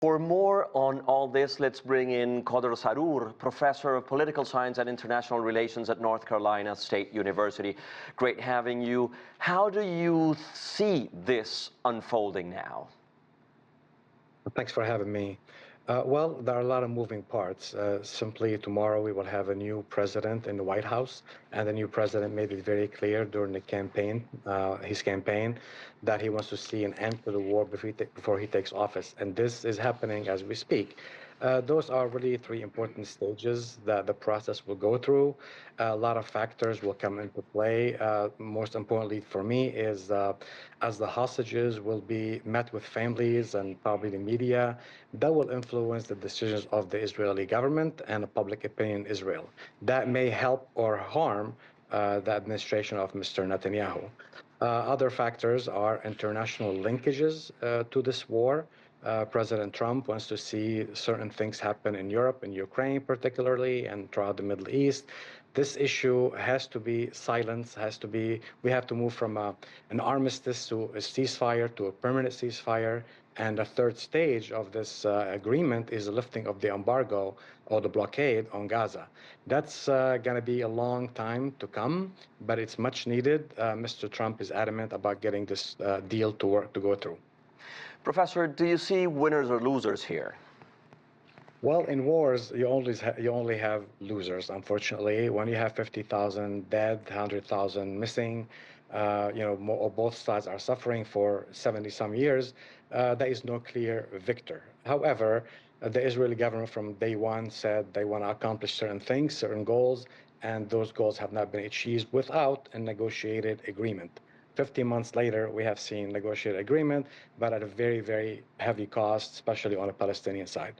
For more on all this, let's bring in Khodr Zaarour, Professor of Political Science and International Relations at North Carolina State University. Great having you. How do you see this unfolding now? Thanks for having me. Well, there are a lot of moving parts. Simply tomorrow we will have a new president in the White House, and the new president made it very clear during the campaign, his campaign, that he wants to see an end to the war before he takes office. And this is happening as we speak. Those are really three important stages that the process will go through. A lot of factors will come into play. Most importantly for me is as the hostages will be met with families and probably the media, that will influence the decisions of the Israeli government and the public opinion in Israel. That may help or harm the administration of Mr. Netanyahu. Other factors are international linkages to this war. President Trump wants to see certain things happen in Europe, in Ukraine particularly, and throughout the Middle East. This issue has to be silenced, we have to move from an armistice to a ceasefire, to a permanent ceasefire. And the third stage of this agreement is the lifting of the embargo or the blockade on Gaza. That's going to be a long time to come, but it's much needed. Mr. Trump is adamant about getting this deal to go through. Professor, do you see winners or losers here? Well, in wars, you only have losers, unfortunately. When you have 50,000 dead, 100,000 missing, both sides are suffering for 70-some years, there is no clear victor. However, the Israeli government from day one said they want to accomplish certain things, certain goals, and those goals have not been achieved without a negotiated agreement. 15 months later, we have seen negotiated agreement, but at a very, very heavy cost, especially on the Palestinian side.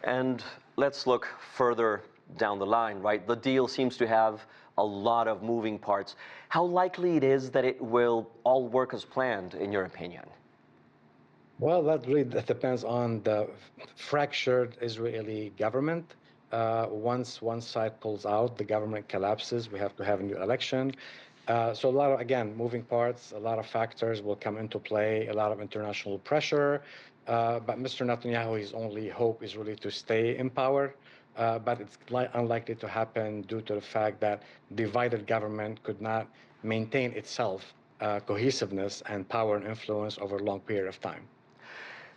And let's look further down the line, right? The deal seems to have a lot of moving parts. How likely it is that it will all work as planned, in your opinion? Well, that depends on the fractured Israeli government. Once one side pulls out, the government collapses. We have to have a new election. So a lot of, again, moving parts, a lot of factors will come into play, a lot of international pressure. But Mr. Netanyahu, his only hope is really to stay in power. But it's unlikely to happen due to the fact that divided government could not maintain itself cohesiveness and power and influence over a long period of time.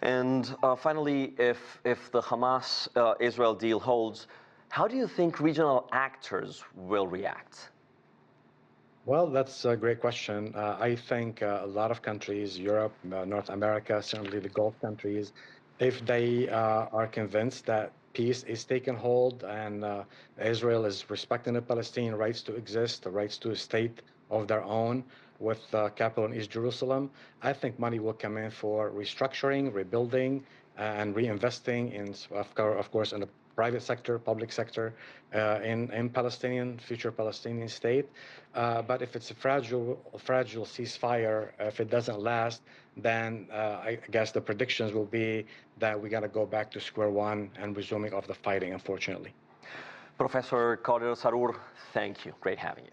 And finally, if the Hamas-Israel deal holds, how do you think regional actors will react? Well, that's a great question. I think a lot of countries, Europe, North America, certainly the Gulf countries, if they are convinced that peace is taken hold and Israel is respecting the Palestinian rights to exist, the rights to a state of their own with capital in East Jerusalem, I think money will come in for restructuring, rebuilding, and reinvesting in, of course, in the private sector, public sector, in Palestinian, future Palestinian state. But if it's a fragile ceasefire, if it doesn't last, then I guess the predictions will be that we got to go back to square one and resuming of the fighting, unfortunately. Professor Khodr Zaarour, thank you. Great having you.